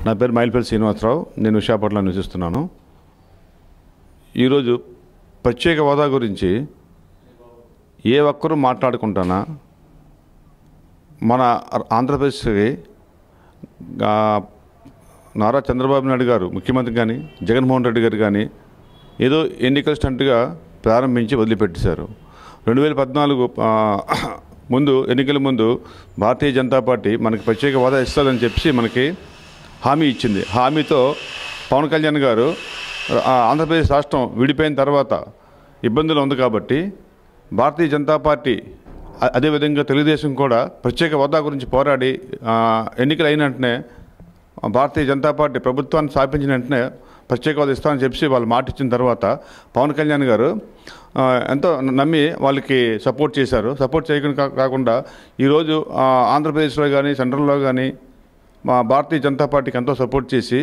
నా పేరు మైల్పల్లి శ్రీనివాసరావు. నేను విశాఖపట్నంలో నివసిస్తున్నాను. ఈరోజు ప్రత్యేక హోదా గురించి ఏ ఒక్కరూ మాట్లాడుకుంటానా మన ఆంధ్రప్రదేశ్కి నారా చంద్రబాబు నాయుడు గారు ముఖ్యమంత్రి కానీ జగన్మోహన్ రెడ్డి గారు కానీ ఏదో ఎన్నికల స్టంట్గా ప్రారంభించి వదిలిపెట్టేశారు. 2014 ముందు ఎన్నికల ముందు భారతీయ జనతా పార్టీ మనకి ప్రత్యేక హోదా ఇస్తుందని చెప్పి మనకి హామీ ఇచ్చింది. హామీతో పవన్ కళ్యాణ్ గారు ఆంధ్రప్రదేశ్ రాష్ట్రం విడిపోయిన తర్వాత ఇబ్బందులు ఉంది కాబట్టి భారతీయ జనతా పార్టీ అదేవిధంగా తెలుగుదేశం కూడా ప్రత్యేక హోదా గురించి పోరాడి ఎన్నికలు అయిన వెంటనే భారతీయ జనతా పార్టీ ప్రభుత్వాన్ని స్థాపించిన వెంటనే ప్రత్యేక హోదా ఇస్తామని చెప్పి వాళ్ళు మాట ఇచ్చిన తర్వాత పవన్ కళ్యాణ్ గారు ఎంతో నమ్మి వాళ్ళకి సపోర్ట్ చేశారు. సపోర్ట్ చేయకుండా కాకుండా ఈరోజు ఆంధ్రప్రదేశ్లో కానీ సెంట్రల్లో కానీ మా భారతీయ జనతా పార్టీకి ఎంతో సపోర్ట్ చేసి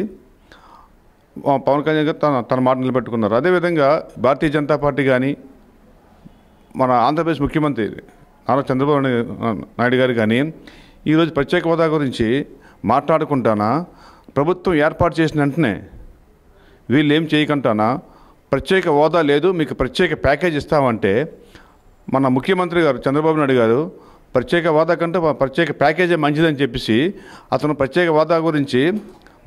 పవన్ కళ్యాణ్ గారు తన మాట నిలబెట్టుకున్నారు. అదేవిధంగా భారతీయ జనతా పార్టీ కానీ మన ఆంధ్రప్రదేశ్ ముఖ్యమంత్రి నారా చంద్రబాబు నాయుడు గారు కానీ ఈరోజు ప్రత్యేక హోదా గురించి మాట్లాడుకుంటానా ప్రభుత్వం ఏర్పాటు చేసిన వెంటనే వీళ్ళు ఏం చేయకుంటానా ప్రత్యేక హోదా లేదు మీకు ప్రత్యేక ప్యాకేజ్ ఇస్తామంటే మన ముఖ్యమంత్రి గారు చంద్రబాబు నాయుడు గారు ప్రత్యేక హోదా కంటే ప్రత్యేక ప్యాకేజీ మంచిదని చెప్పేసి అతను ప్రత్యేక హోదా గురించి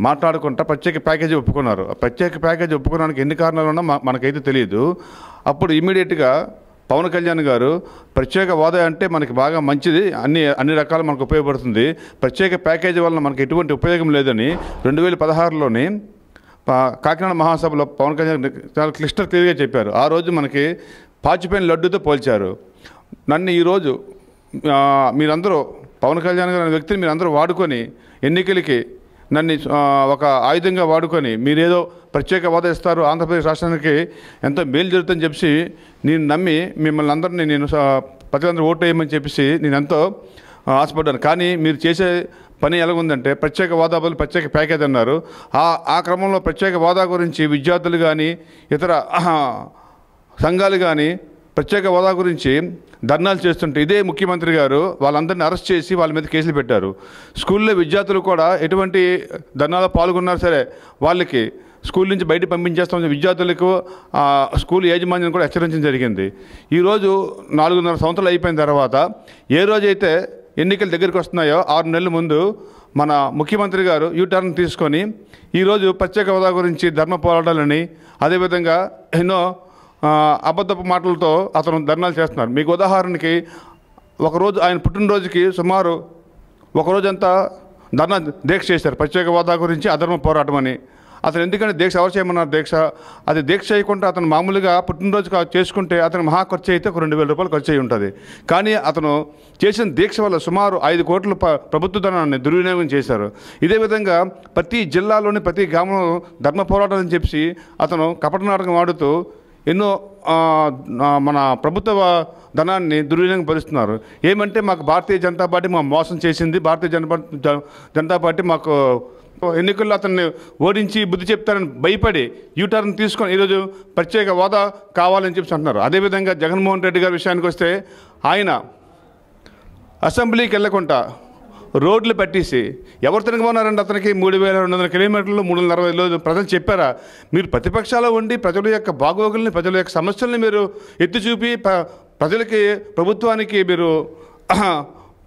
మాట్లాడుకుంటా ప్రత్యేక ప్యాకేజీ ఒప్పుకున్నారు. ప్రత్యేక ప్యాకేజీ ఒప్పుకోవడానికి ఎన్ని కారణాలు ఉన్నా మనకైతే తెలియదు. అప్పుడు ఇమీడియట్గా పవన్ కళ్యాణ్ గారు ప్రత్యేక హోదా అంటే మనకి బాగా మంచిది, అన్ని రకాలు మనకు ఉపయోగపడుతుంది, ప్రత్యేక ప్యాకేజీ వలన మనకు ఎటువంటి ఉపయోగం లేదని 2016లోని కాకినాడ మహాసభలో పవన్ కళ్యాణ్ చాలా క్లిస్టర్ క్లియర్గా చెప్పారు. ఆ రోజు మనకి పాచిపోయిన లడ్డూతో పోల్చారు. నన్ను ఈరోజు మీరందరూ పవన్ కళ్యాణ్ గారు అనే వ్యక్తిని మీరందరూ వాడుకొని ఎన్నికలకి నన్ను ఒక ఆయుధంగా వాడుకొని మీరేదో ప్రత్యేక హోదా ఇస్తారు ఆంధ్రప్రదేశ్ రాష్ట్రానికి ఎంతో మేలు జరుగుతుందని చెప్పి నేను నమ్మి మిమ్మల్ని అందరినీ నేను ప్రజలందరూ ఓటు వేయమని చెప్పేసి నేను ఎంతో ఆశపడ్డాను. కానీ మీరు చేసే పని ఎలాగుందంటే ప్రత్యేక హోదా బదులు ప్రత్యేక ప్యాకేజ్ అన్నారు. ఆ క్రమంలో ప్రత్యేక హోదా గురించి విద్యార్థులు కానీ ఇతర సంఘాలు కానీ ప్రత్యేక హోదా గురించి ధర్నాలు చేస్తుంటే ఇదే ముఖ్యమంత్రి గారు వాళ్ళందరినీ అరెస్ట్ చేసి వాళ్ళ మీద కేసులు పెట్టారు. స్కూల్లో విద్యార్థులు కూడా ఎటువంటి ధర్నాలో పాల్గొన్నారు సరే వాళ్ళకి స్కూల్ నుంచి బయట పంపించేస్తామని విద్యార్థులకు స్కూల్ యాజమాన్యం కూడా హెచ్చరించడం జరిగింది. ఈరోజు 4.5 సంవత్సరాలు అయిపోయిన తర్వాత ఏ రోజైతే ఎన్నికలు దగ్గరికి వస్తున్నాయో 6 నెలల ముందు మన ముఖ్యమంత్రి గారు యూటర్న్ తీసుకొని ఈరోజు ప్రత్యేక హోదా గురించి ధర్మ పోరాటాలని అదేవిధంగా ఎన్నో అబద్ధపు మాటలతో అతను ధర్నాలు చేస్తున్నారు. మీకు ఉదాహరణకి ఒకరోజు ఆయన పుట్టినరోజుకి సుమారు ఒకరోజంతా ధర్నా దీక్ష చేశారు ప్రత్యేక హోదా గురించి అధర్మ పోరాటం అని. అతను ఎందుకంటే దీక్ష ఎవరు చేయమన్నారు దీక్ష అది దీక్ష చేయకుండా అతను మామూలుగా పుట్టినరోజు చేసుకుంటే అతను మహా ఖర్చు అయితే ఒక 2,000 రూపాయలు ఖర్చు అయి ఉంటుంది. కానీ అతను చేసిన దీక్ష వల్ల సుమారు 5 కోట్ల ప్రభుత్వ ధనాన్ని దుర్వినియోగం చేశారు. ఇదే విధంగా ప్రతి జిల్లాలోని ప్రతి గ్రామంలో ధర్మ పోరాటం అని చెప్పి అతను కపట నాటకం ఆడుతూ ఎన్నో మన ప్రభుత్వ ధనాన్ని దుర్వినియోగం పరుస్తున్నారు. ఏమంటే మాకు భారతీయ జనతా పార్టీ మాకు మోసం చేసింది, భారతీయ జనతా పార్టీ మాకు ఎన్నికల్లో అతన్ని ఓడించి బుద్ధి చెప్తారని భయపడి యూటర్న్ తీసుకొని ఈరోజు ప్రత్యేక హోదా కావాలని చెప్పి అంటున్నారు. అదేవిధంగా జగన్మోహన్ రెడ్డి గారి విషయానికి వస్తే ఆయన అసెంబ్లీకి వెళ్ళకుండా రోడ్లు పెట్టేసి ఎవరు తిరగమన్నారండి అతనికి 3,200 కిలోమీటర్లు 360 ప్రజలు చెప్పారా? మీరు ప్రతిపక్షాలు ఉండి ప్రజల యొక్క బాగోగుల్ని ప్రజల యొక్క సమస్యల్ని మీరు ఎత్తి చూపి ప్రజలకి ప్రభుత్వానికి మీరు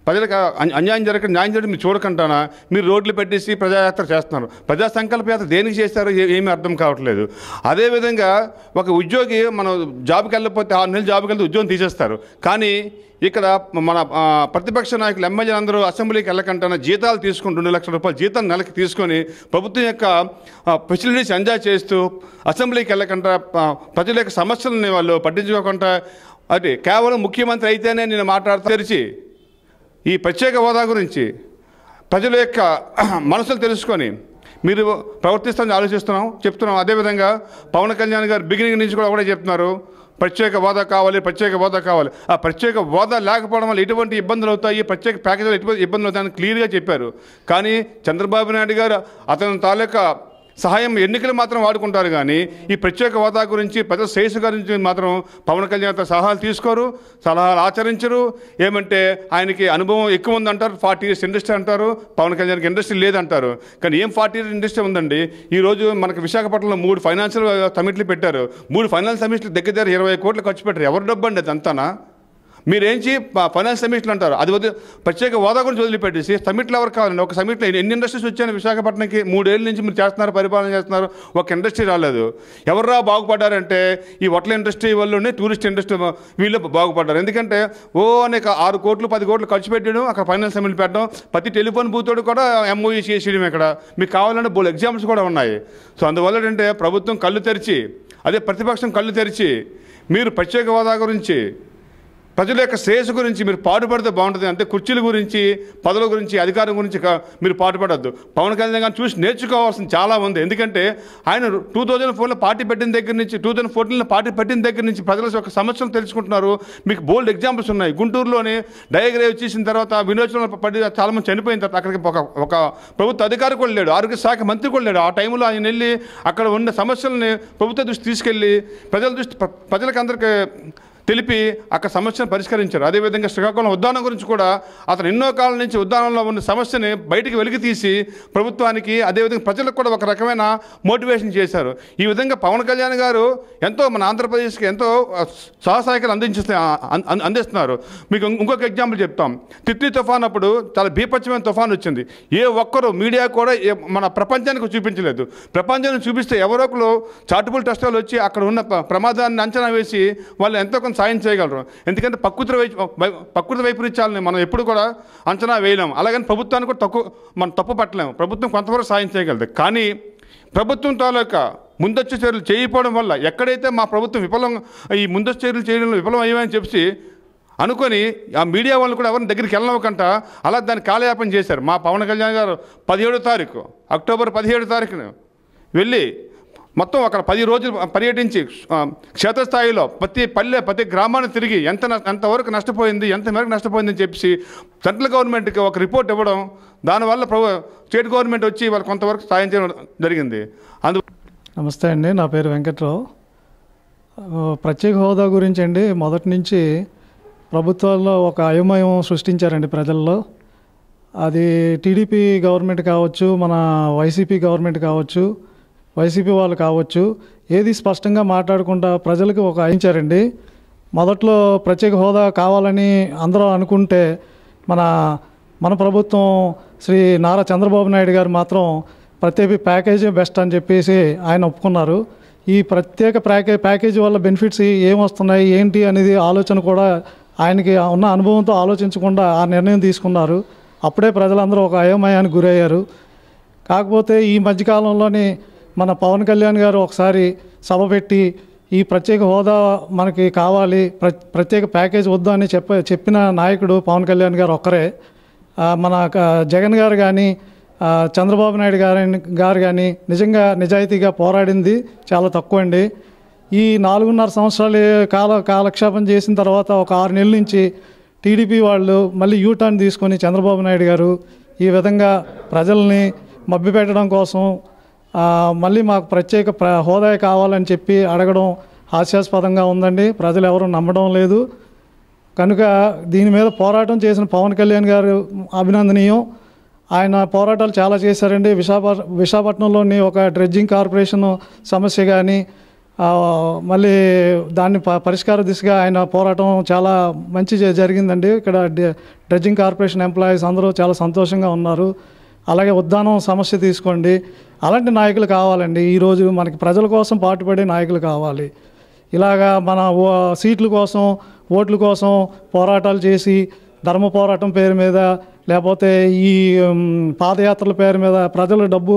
ప్రజలకు అన్యాయం జరగక న్యాయం జరగడం మీరు చూడకుండానా మీరు రోడ్లు పెట్టేసి ప్రజాయాత్ర చేస్తున్నారు. ప్రజా సంకల్ప యాత్ర దేనికి చేస్తారో ఏమీ అర్థం కావట్లేదు. అదేవిధంగా ఒక ఉద్యోగి మనం జాబ్కి వెళ్ళకపోతే 6 నెలలు జాబ్కి వెళ్తే ఉద్యోగం తీసేస్తారు. కానీ ఇక్కడ మన ప్రతిపక్ష నాయకులు ఎమ్మెల్యేలు అందరూ అసెంబ్లీకి వెళ్ళకుండా జీతాలు తీసుకుని 2 లక్షల రూపాయలు జీతం నెలకి తీసుకొని ప్రభుత్వం యొక్క ఫెసిలిటీస్ ఎంజాయ్ చేస్తూ అసెంబ్లీకి వెళ్ళకుండా ప్రజల యొక్క సమస్యలని వాళ్ళు పట్టించుకోకుండా అంటే కేవలం ముఖ్యమంత్రి అయితేనే నేను మాట్లాడుతూ తెరిచి ఈ ప్రత్యేక హోదా గురించి ప్రజల యొక్క మనసులు తెలుసుకొని మీరు ప్రవర్తిస్తామని చెప్తున్నాం. అదేవిధంగా పవన్ కళ్యాణ్ గారు బిగినింగ్ నుంచి కూడా ఒకటే చెప్తున్నారు ప్రత్యేక హోదా కావాలి ప్రత్యేక హోదా కావాలి. ఆ ప్రత్యేక హోదా లేకపోవడం వల్ల ఎటువంటి ఇబ్బందులు అవుతాయి ప్రత్యేక ప్యాకేజీలు ఎటువంటి ఇబ్బందులు అవుతాయని క్లియర్గా చెప్పారు. కానీ చంద్రబాబు నాయుడు గారు అతని తాలూకా సహాయం ఎన్నికలు మాత్రం వాడుకుంటారు కానీ ఈ ప్రత్యేక హోదా గురించి ప్రజల శ్రేయస్సు గురించి మాత్రం పవన్ కళ్యాణ్ సలహాలు తీసుకోరు, సలహాలు ఆచరించరు. ఏమంటే ఆయనకి అనుభవం ఎక్కువ ఉందంటారు, 40 years ఇండస్ట్రీ అంటారు. పవన్ కళ్యాణ్కి ఇండస్ట్రీ లేదంటారు. కానీ ఏం 40 years ఇండస్ట్రీ ఉందండి? ఈరోజు మనకు విశాఖపట్నంలో 3 ఫైనాన్షియల్ సమిట్లు పెట్టారు. 3 ఫైనాన్స్ సమిట్లు దగ్గర 20 కోట్లు ఖర్చు పెట్టారు. ఎవరు డబ్బు అండి అది అంతానా? మీరేంచి ఫైనాన్స్ సమిట్లు అంటారు, అది ప్రత్యేక హోదా గురించి వదిలిపెట్టేసి సమిట్లు ఎవరు కావాలండి? ఒక సమిట్లో ఎన్ని ఇండస్ట్రీస్ వచ్చాయని విశాఖపట్నంకి? 3 ఏళ్ళ నుంచి మీరు చేస్తున్నారు, పరిపాలన చేస్తున్నారు, ఒక ఇండస్ట్రీ రాలేదు. ఎవర్రా బాగుపడ్డారంటే ఈ హోటల్ ఇండస్ట్రీ వల్లనే టూరిస్ట్ ఇండస్ట్రీ వీళ్ళు బాగుపడ్డారు. ఎందుకంటే అనేక 6 కోట్లు 10 కోట్లు ఖర్చు పెట్టడం, అక్కడ ఫైనాన్స్ సమిట్లు పెట్టడం, ప్రతి టెలిఫోన్ బూతోడు కూడా MOU చేసేయడం. ఇక్కడ మీకు కావాలంటే బోల్ ఎగ్జామ్స్ కూడా ఉన్నాయి. సో అందువల్ల ఏంటంటే ప్రభుత్వం కళ్ళు తెరిచి, అదే ప్రతిపక్షం కళ్ళు తెరిచి మీరు ప్రత్యేక హోదా గురించి, ప్రజల యొక్క శ్రేయస్సు గురించి మీరు పాటుపడితే బాగుంటుంది. అంటే కుర్చీల గురించి, పదవుల గురించి, అధికారం గురించి మీరు పాటుపడద్దు. పవన్ కళ్యాణ్ గారిని చూసి నేర్చుకోవాల్సింది చాలా ఉంది. ఎందుకంటే ఆయన 2004లో పార్టీ పెట్టిన దగ్గర నుంచి, 2014లో పార్టీ పెట్టిన దగ్గర నుంచి ప్రజల యొక్క సమస్యలు తెలుసుకుంటున్నారు. మీకు బోల్డ్ ఎగ్జాంపుల్స్ ఉన్నాయి. గుంటూరులోని డయాగ్రేవ్ చేసిన తర్వాత వినోచనలో పడి చాలామంది చనిపోయిన తర్వాత అక్కడికి ఒక ప్రభుత్వ అధికారి కూడా లేడు, ఆరోగ్య శాఖ మంత్రి కూడా లేడు. ఆ టైంలో ఆయన వెళ్ళి అక్కడ ఉన్న సమస్యలని ప్రభుత్వ దృష్టి తీసుకెళ్ళి ప్రజలకు అందరికీ తెలిపి అక్కడ సమస్యను పరిష్కరించారు. అదేవిధంగా శ్రీకాకుళం ఉద్దానం గురించి కూడా అతను ఎన్నో కాలం నుంచి ఉద్దానంలో ఉన్న సమస్యని బయటికి వెలికి తీసి ప్రభుత్వానికి, అదేవిధంగా ప్రజలకు కూడా ఒక రకమైన మోటివేషన్ చేశారు. ఈ విధంగా పవన్ కళ్యాణ్ గారు ఎంతో మన ఆంధ్రప్రదేశ్కి ఎంతో సహాయకాలు అందిస్తున్నారు. మీకు ఇంకొక ఎగ్జాంపుల్ చెప్తాం. తిత్లీ తుఫాన్ అప్పుడు చాలా బీభత్సమైన తుఫాన్ వచ్చింది. ఏ ఒక్కరు మీడియా కూడా మన ప్రపంచానికి చూపించలేదు. ప్రపంచానికి చూపిస్తే ఎవరో ఒకరు చార్టబుల్ ట్రస్టులు వచ్చి అక్కడ ఉన్న ప్రమాదాన్ని అంచనా వేసి వాళ్ళు ఎంతో సాయం చేయగలరు. ఎందుకంటే ప్రకృతి వైపరీత్యాలని మనం ఎప్పుడు కూడా అంచనా వేయలేము. అలాగని ప్రభుత్వాన్ని కూడా మనం తప్పు పట్టలేము. ప్రభుత్వం కొంతవరకు సాయం చేయగలదు. కానీ ప్రభుత్వం తాలూకా ముందస్తు చర్యలు చేయకపోవడం వల్ల ఎక్కడైతే మా ప్రభుత్వం ఈ ముందస్తు చర్యలు చేయడంలో విఫలం అయ్యామని చెప్పి అనుకొని ఆ మీడియా వాళ్ళు కూడా ఎవరిని దగ్గరికి వెళ్ళవకంట అలా దాన్ని కాలయాపన చేశారు. మా పవన్ కళ్యాణ్ గారు 17వ తారీఖు, అక్టోబర్ 17వ తారీఖున వెళ్ళి మొత్తం అక్కడ 10 రోజులు పర్యటించి క్షేత్రస్థాయిలో ప్రతి పల్లె, ప్రతి గ్రామాన్ని తిరిగి ఎంతవరకు నష్టపోయింది, ఎంత మేరకు నష్టపోయిందని చెప్పి సెంట్రల్ గవర్నమెంట్కి ఒక రిపోర్ట్ ఇవ్వడం, దానివల్ల స్టేట్ గవర్నమెంట్ వచ్చి వాళ్ళు కొంతవరకు సాయం చేయడం జరిగింది. నమస్తే అండి, నా పేరు వెంకట్రావు. ప్రత్యేక హోదా గురించి అండి మొదటి నుంచి ప్రభుత్వాల్లో ఒక అయోమయం సృష్టించారండి ప్రజల్లో. అది టీడీపీ గవర్నమెంట్ కావచ్చు, మన వైసీపీ గవర్నమెంట్ కావచ్చు, వైసీపీ వాళ్ళు కావచ్చు, ఏది స్పష్టంగా మాట్లాడకుండా ప్రజలకు ఒక అయించారండి. మొదట్లో ప్రత్యేక హోదా కావాలని అందరూ అనుకుంటే మన ప్రభుత్వం శ్రీ నారా చంద్రబాబు నాయుడు గారు మాత్రం ప్రత్యేక ప్యాకేజీ బెస్ట్ అని చెప్పేసి ఆయన ఒప్పుకున్నారు. ఈ ప్రత్యేక ప్యాకేజీ వల్ల బెనిఫిట్స్ ఏమొస్తున్నాయి ఏంటి అనేది ఆలోచన కూడా ఆయనకి ఉన్న అనుభవంతో ఆలోచించకుండా ఆ నిర్ణయం తీసుకున్నారు. అప్పుడే ప్రజలందరూ ఒక అయోమయానికి గురయ్యారు. కాకపోతే ఈ మధ్యకాలంలోని మన పవన్ కళ్యాణ్ గారు ఒకసారి సభ పెట్టి ఈ ప్రత్యేక హోదా మనకి కావాలి, ప్రత్యేక ప్యాకేజ్ వద్దు అని చెప్పిన నాయకుడు పవన్ కళ్యాణ్ గారు ఒక్కరే. మన జగన్ గారు కానీ చంద్రబాబు నాయుడు గారు కానీ నిజంగా నిజాయితీగా పోరాడింది చాలా తక్కువ అండి. ఈ 4.5 సంవత్సరాలు కాలక్షేపం చేసిన తర్వాత ఒక 6 నెలల నుంచి టీడీపీ వాళ్ళు మళ్ళీ యూటర్న్ తీసుకొని చంద్రబాబు నాయుడు గారు ఈ విధంగా ప్రజల్ని మభ్యపెట్టడం కోసం మళ్ళీ మాకు ప్రత్యేక హోదా కావాలని చెప్పి అడగడం హాస్యాస్పదంగా ఉందండి. ప్రజలు ఎవరు నమ్మడం లేదు. కనుక దీని మీద పోరాటం చేసిన పవన్ కళ్యాణ్ గారు అభినందనీయం. ఆయన పోరాటాలు చాలా చేశారండి. విశాఖపట్నంలోని ఒక డ్రెడ్జింగ్ కార్పొరేషన్ సమస్య కానీ మళ్ళీ దాన్ని పరిష్కార దిశగా ఆయన పోరాటం చాలా మంచి జరిగిందండి. ఇక్కడ డ్రెడ్జింగ్ కార్పొరేషన్ ఎంప్లాయీస్ అందరూ చాలా సంతోషంగా ఉన్నారు. అలాగే ఉద్దానం సమస్య తీసుకోండి, అలాంటి నాయకులు కావాలండి. ఈరోజు మనకి ప్రజల కోసం పాటుపడే నాయకులు కావాలి. ఇలాగా మన సీట్ల కోసం, ఓట్ల కోసం పోరాటాలు చేసి ధర్మ పోరాటం పేరు మీద లేకపోతే ఈ పాదయాత్రల పేరు మీద ప్రజల డబ్బు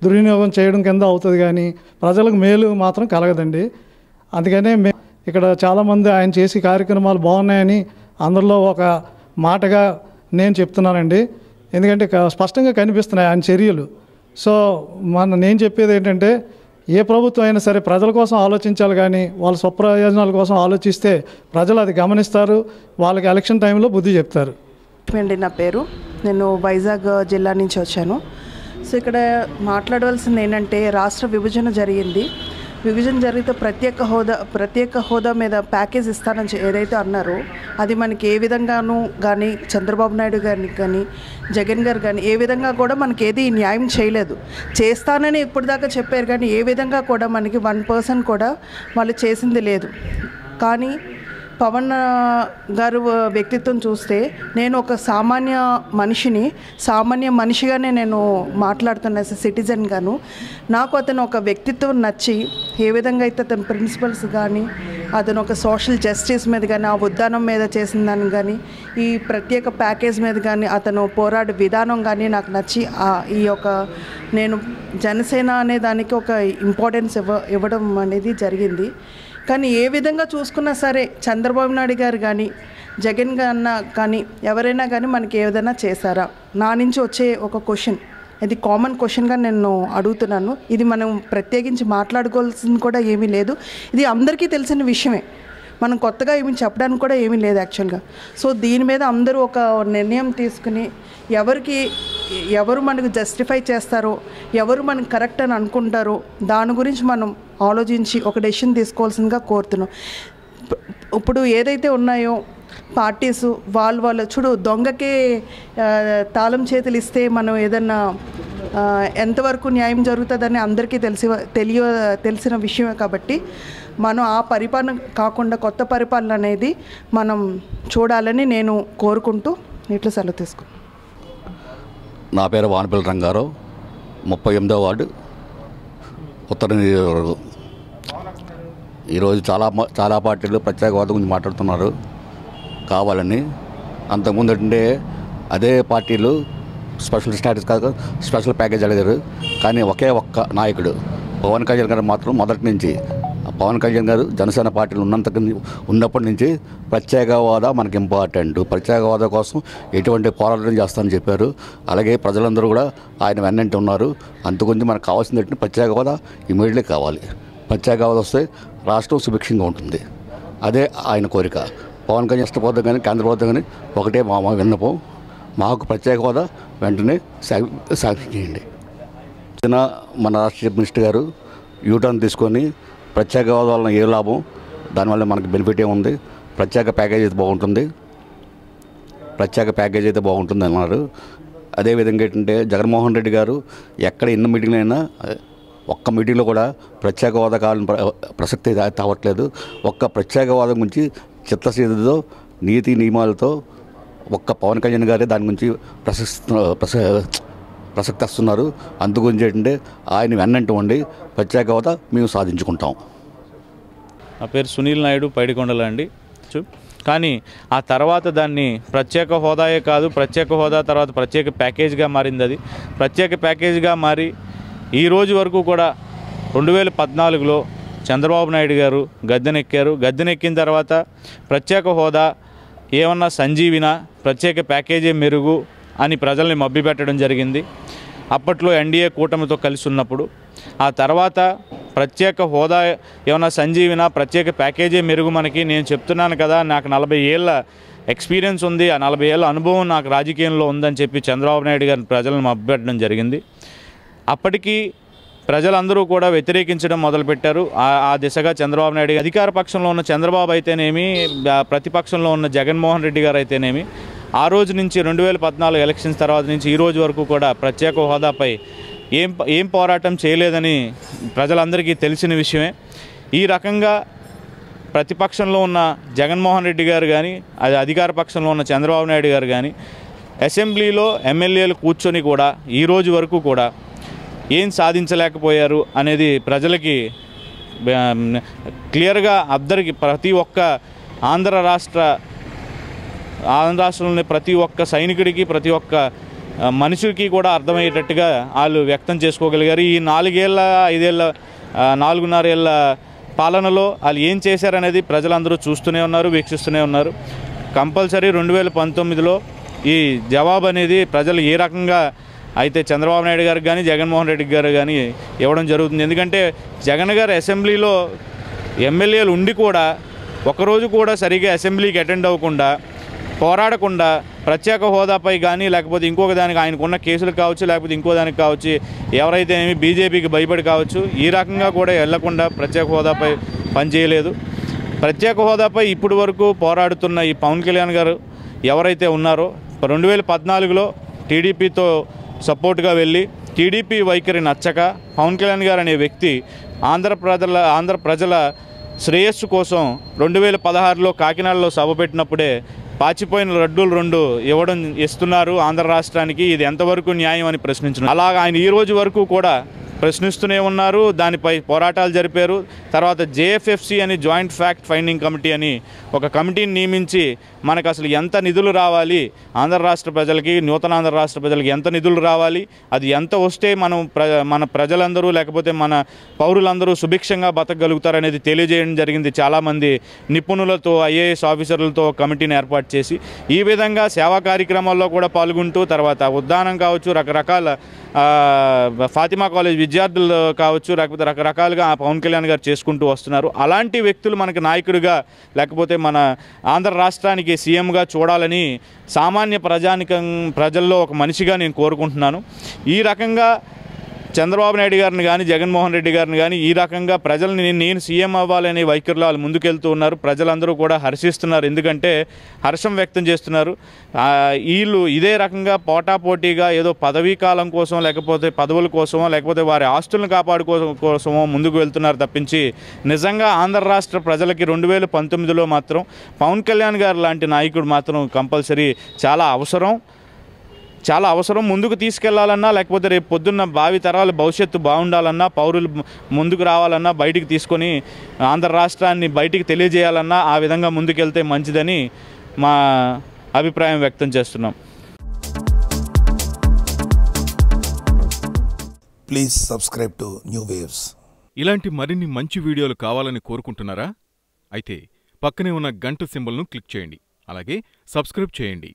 దుర్వినియోగం చేయడం కింద అవుతుంది, కానీ ప్రజలకు మేలు మాత్రం కలగదండి. అందుకనే ఇక్కడ చాలామంది ఆయన చేసే కార్యక్రమాలు బాగున్నాయని అందరిలో ఒక మాటగా నేను చెప్తున్నానండి. ఎందుకంటే స్పష్టంగా కనిపిస్తున్నాయి ఆయన చర్యలు. సో నేను చెప్పేది ఏంటంటే ఏ ప్రభుత్వం అయినా సరే ప్రజల కోసం ఆలోచించాలి, కానీ వాళ్ళ స్వప్రయోజనాల కోసం ఆలోచిస్తే ప్రజలు అది గమనిస్తారు, వాళ్ళకి ఎలక్షన్ టైంలో బుద్ధి చెప్తారు. అండి నా పేరు, నేను వైజాగ్ జిల్లా నుంచి వచ్చాను. సో ఇక్కడ మాట్లాడవలసింది ఏంటంటే రాష్ట్ర విభజన జరిగింది. విభజన జరిగితే ప్రత్యేక హోదా మీద ప్యాకేజ్ ఇస్తానని ఏదైతే అన్నారో అది మనకి ఏ విధంగానూ కానీ చంద్రబాబు నాయుడు గారిని కానీ జగన్ గారు కానీ ఏ విధంగా కూడా మనకి ఏది న్యాయం చేయలేదు. చేస్తానని ఇప్పటిదాకా చెప్పారు కానీ ఏ విధంగా కూడా మనకి 1% కూడా వాళ్ళు చేసింది లేదు. కానీ పవన్ గారు వ్యక్తిత్వం చూస్తే నేను ఒక సామాన్య మనిషిగానే నేను మాట్లాడుతున్నా. సిటిజన్ గాను నాకు అతను ఒక వ్యక్తిత్వం నచ్చి ఏ విధంగా అయితే అతని ప్రిన్సిపల్స్ కానీ అతను ఒక సోషల్ జస్టిస్ మీద కానీ ఆ ఉద్యానం మీద చేసిన దాన్ని కానీ ఈ ప్రత్యేక ప్యాకేజ్ మీద కానీ అతను పోరాడే విధానం కానీ నాకు నచ్చి ఈ యొక్క నేను జనసేన అనే దానికి ఒక ఇంపార్టెన్స్ ఇవ్వడం అనేది జరిగింది. కానీ ఏ విధంగా చూసుకున్నా సరే చంద్రబాబు నాయుడు గారు కానీ జగన్ గారు కానీ ఎవరైనా కానీ మనకి ఏదైనా చేశారా? నా నుంచి వచ్చే ఒక క్వశ్చన్, ఇది కామన్ క్వశ్చన్గా నేను అడుగుతున్నాను. ఇది మనం ప్రత్యేకించి మాట్లాడుకోవాల్సింది కూడా ఏమీ లేదు. ఇది అందరికీ తెలిసిన విషయమే. మనం కొత్తగా ఏమి చెప్పడానికి కూడా ఏమీ లేదు యాక్చువల్గా. సో దీని మీద అందరూ ఒక నిర్ణయం తీసుకుని ఎవరు మనకు జస్టిఫై చేస్తారో, ఎవరు మనకు కరెక్ట్ అని అనుకుంటారో దాని గురించి మనం ఆలోచించి ఒక డెసిషన్ తీసుకోవాల్సిందిగా కోరుతున్నాం. ఇప్పుడు ఏదైతే ఉన్నాయో పార్టీస్ వాళ్ళు చూడు, దొంగకే తాళం చేతులు ఇస్తే మనం ఏదన్నా ఎంతవరకు న్యాయం జరుగుతుందని అందరికీ తెలిసిన విషయమే. కాబట్టి మనం ఆ పరిపాలన కాకుండా కొత్త పరిపాలన అనేది మనం చూడాలని నేను కోరుకుంటూ ఇట్లా సెలవు తీసుకున్నాను. నా పేరు వానపల్లి రంగారావు, 38వ వార్డు, ఉత్తర నియోజకవర్గం. ఈరోజు చాలా పార్టీలు ప్రత్యేక హోదా గురించి మాట్లాడుతున్నారు కావాలని. అంతకుముందు అంటే అదే పార్టీలు స్పెషల్ స్టాటస్ కాదు, స్పెషల్ ప్యాకేజ్ అడిగారు. కానీ ఒక్క నాయకుడు పవన్ కళ్యాణ్ గారు మాత్రం మొదటి నుంచి, పవన్ కళ్యాణ్ గారు జనసేన పార్టీలు ఉన్నప్పటి నుంచి ప్రత్యేక హోదా మనకి ఇంపార్టెంట్, ప్రత్యేక హోదా కోసం ఎటువంటి పోరాటం చేస్తామని చెప్పారు. అలాగే ప్రజలందరూ కూడా ఆయన వెన్నంటి ఉన్నారు. అందుగురించి మనకు కావాల్సింది ఏంటంటే ప్రత్యేక హోదా ఇమీడియట్లీ కావాలి. ప్రత్యేక హోదా వస్తే రాష్ట్రం సుభిక్షంగా ఉంటుంది. అదే ఆయన కోరిక. పవన్ కళ్యాణ్ ఇష్టపోద్దాం కానీ కేంద్ర ప్రభుత్వం కానీ ఒకటే మా విన్నపం, మాకు ప్రత్యేక హోదా వెంటనే సాంక్షన్ చేయండి. మన రాష్ట్ర చీఫ్ మినిస్టర్ గారు యూటర్న్ తీసుకొని ప్రత్యేక హోదా వలన ఏ లాభం, దానివల్ల మనకి బెనిఫిట్ ఏముంది, ప్రత్యేక ప్యాకేజ్ అయితే బాగుంటుంది అన్నారు. అదేవిధంగా ఏంటంటే జగన్మోహన్ రెడ్డి గారు ఎక్కడ ఎన్ని మీటింగ్లు అయినా ఒక్క మీటింగ్లో కూడా ప్రత్యేక హోదా కావాలని ప్రసక్తి తావట్లేదు. ఒక్క ప్రత్యేక హోదా గురించి చిత్తశుద్ధితో నీతి నియమాలతో ఒక్క పవన్ కళ్యాణ్ గారే దాని గురించి ప్రసక్తిస్తున్నారు. అందుగురించి ఏంటంటే ఆయన వెన్నంటి ఉండి ప్రత్యేక హోదా మేము సాధించుకుంటాం. నా పేరు సునీల్ నాయుడు, పైడికొండల అండి. కానీ ఆ తర్వాత దాన్ని ప్రత్యేక హోదాయే కాదు, ప్రత్యేక హోదా తర్వాత ప్రత్యేక ప్యాకేజ్గా మారింది. అది ప్రత్యేక ప్యాకేజ్గా మారి ఈ రోజు వరకు కూడా 2014లో చంద్రబాబు నాయుడు గారు గద్దెనెక్కారు. గద్దెనెక్కిన తర్వాత ప్రత్యేక హోదా ఏమన్నా సంజీవిన, ప్రత్యేక ప్యాకేజీ మెరుగు అని ప్రజల్ని మభ్యపెట్టడం జరిగింది. అప్పట్లో ఎన్డీఏ కూటమితో కలిసి ఉన్నప్పుడు. ఆ తర్వాత ప్రత్యేక హోదా ఏమన్నా సంజీవిన, ప్రత్యేక ప్యాకేజీ మెరుగు మనకి, నేను చెప్తున్నాను కదా నాకు 40 ఏళ్ళ ఎక్స్పీరియన్స్ ఉంది, ఆ 40 ఏళ్ళ అనుభవం నాకు రాజకీయంలో ఉందని చెప్పి చంద్రబాబు నాయుడు గారిని ప్రజలను మభ్యపెట్టడం జరిగింది. అప్పటికి ప్రజలందరూ కూడా వ్యతిరేకించడం మొదలుపెట్టారు. ఆ దిశగా చంద్రబాబు నాయుడు గారు, అధికార పక్షంలో ఉన్న చంద్రబాబు అయితేనేమి, ప్రతిపక్షంలో ఉన్న జగన్మోహన్ రెడ్డి గారు అయితేనేమి, ఆ రోజు నుంచి 2014 ఎలక్షన్స్ తర్వాత నుంచి ఈ రోజు వరకు కూడా ప్రత్యేక హోదాపై ఏం పోరాటం చేయలేదని ప్రజలందరికీ తెలిసిన విషయమే. ఈ రకంగా ప్రతిపక్షంలో ఉన్న జగన్మోహన్ రెడ్డి గారు కానీ, అది అధికార పక్షంలో ఉన్న చంద్రబాబు నాయుడు గారు కానీ అసెంబ్లీలో ఎమ్మెల్యేలు కూర్చొని కూడా ఈ రోజు వరకు కూడా ఏం సాధించలేకపోయారు అనేది ప్రజలకి క్లియర్గా అందరికీ, ప్రతి ఒక్క ఆంధ్ర రాష్ట్రంలోని ప్రతి ఒక్క సైనికుడికి, ప్రతి ఒక్క మనుషులకి కూడా అర్థమయ్యేటట్టుగా వాళ్ళు వ్యక్తం చేసుకోగలిగారు. ఈ 4.5 ఏళ్ళ పాలనలో వాళ్ళు ఏం చేశారనేది ప్రజలందరూ చూస్తూనే ఉన్నారు, వీక్షిస్తూనే ఉన్నారు. కంపల్సరీ 2019లో ఈ జవాబు అనేది ప్రజలు ఏ రకంగా అయితే చంద్రబాబు నాయుడు గారికి కానీ జగన్మోహన్ రెడ్డి గారు కానీ ఇవ్వడం జరుగుతుంది. ఎందుకంటే జగన్ గారు అసెంబ్లీలో ఎమ్మెల్యేలు ఉండి కూడా ఒకరోజు కూడా సరిగ్గా అసెంబ్లీకి అటెండ్ అవ్వకుండా పోరాడకుండా ప్రత్యేక హోదాపై కానీ లేకపోతే ఇంకొక దానికి ఆయనకున్న కేసులు కావచ్చు, లేకపోతే ఇంకో దానికి కావచ్చు, ఎవరైతే ఏమి బీజేపీకి భయపడి కావచ్చు, ఈ రకంగా కూడా వెళ్లకుండా ప్రత్యేక హోదాపై పనిచేయలేదు. ప్రత్యేక హోదాపై ఇప్పటి వరకు పోరాడుతున్న ఈ పవన్ కళ్యాణ్ గారు ఎవరైతే ఉన్నారో 2014లో టీడీపీతో సపోర్ట్గా వెళ్ళి టీడీపీ వైఖరి నచ్చక పవన్ కళ్యాణ్ గారు అనే వ్యక్తి ఆంధ్ర ప్రజల శ్రేయస్సు కోసం 2016లో కాకినాడలో సభ పెట్టినప్పుడే పాచిపోయిన లడ్డూలు 2 ఇస్తున్నారు ఆంధ్ర రాష్ట్రానికి, ఇది ఎంతవరకు న్యాయం అని ప్రశ్నించారు. అలాగా ఆయన ఈ రోజు వరకు కూడా ప్రశ్నిస్తూనే ఉన్నారు. దానిపై పోరాటాలు జరిపారు. తర్వాత జేఎఫ్ఎఫ్సి అని జాయింట్ ఫ్యాక్ట్ ఫైండింగ్ కమిటీ అని ఒక కమిటీని నియమించి మనకు అసలు ఎంత నిధులు రావాలి, ఆంధ్ర రాష్ట్ర ప్రజలకి, నూతన ఆంధ్ర రాష్ట్ర ప్రజలకి ఎంత నిధులు రావాలి, అది ఎంత వస్తే మన ప్రజలందరూ లేకపోతే మన పౌరులందరూ సుభిక్షంగా బతకగలుగుతారనేది తెలియజేయడం జరిగింది. చాలామంది నిపుణులతో, ఐఏఎస్ ఆఫీసర్లతో కమిటీని ఏర్పాటు చేసి ఈ విధంగా సేవా కార్యక్రమాల్లో కూడా పాల్గొంటూ, తర్వాత ఉద్దానం కావచ్చు, రకరకాల ఫాతిమా కాలేజ్ విద్యార్థులు కావచ్చు, లేకపోతే రకరకాలుగా పవన్ కళ్యాణ్ గారు చేసుకుంటూ వస్తున్నారు. అలాంటి వ్యక్తులు మనకి నాయకుడిగా లేకపోతే మన ఆంధ్ర రాష్ట్రానికి సీఎంగా చూడాలని సామాన్య ప్రజల్లో ఒక మనిషిగా నేను కోరుకుంటున్నాను. ఈ రకంగా చంద్రబాబు నాయుడు గారిని కానీ, జగన్మోహన్ రెడ్డి గారిని కానీ ఈ రకంగా ప్రజల్ని నేను సీఎం అవ్వాలనే వైఖరిలో వాళ్ళు ముందుకెళ్తూ ఉన్నారు. ప్రజలందరూ కూడా హర్షిస్తున్నారు, ఎందుకంటే హర్షం వ్యక్తం చేస్తున్నారు. వీళ్ళు ఇదే రకంగా పోటాపోటీగా ఏదో పదవీ కాలం కోసం, లేకపోతే పదవుల కోసమో, లేకపోతే వారి ఆస్తులను కాపాడుకోసమో ముందుకు వెళ్తున్నారు తప్పించి నిజంగా ఆంధ్ర రాష్ట్ర ప్రజలకి 2019లో మాత్రం పవన్ కళ్యాణ్ గారు లాంటి నాయకుడు మాత్రం కంపల్సరీ చాలా అవసరం. ముందుకు తీసుకెళ్లాలన్నా, లేకపోతే రేపు పొద్దున్న భావి తరాల భవిష్యత్తు బాగుండాలన్నా, పౌరులు ముందుకు రావాలన్నా, బయటికి తీసుకొని ఆంధ్ర రాష్ట్రాన్ని బయటికి తెలియజేయాలన్నా ఆ విధంగా ముందుకెళ్తే మంచిదని మా అభిప్రాయం వ్యక్తం చేస్తున్నాం. Please subscribe to new waves. ఇలాంటి మరిన్ని మంచి వీడియోలు కావాలని కోరుకుంటున్నారా? అయితే పక్కనే ఉన్న గంట సింబల్ను క్లిక్ చేయండి. అలాగే సబ్స్క్రైబ్ చేయండి.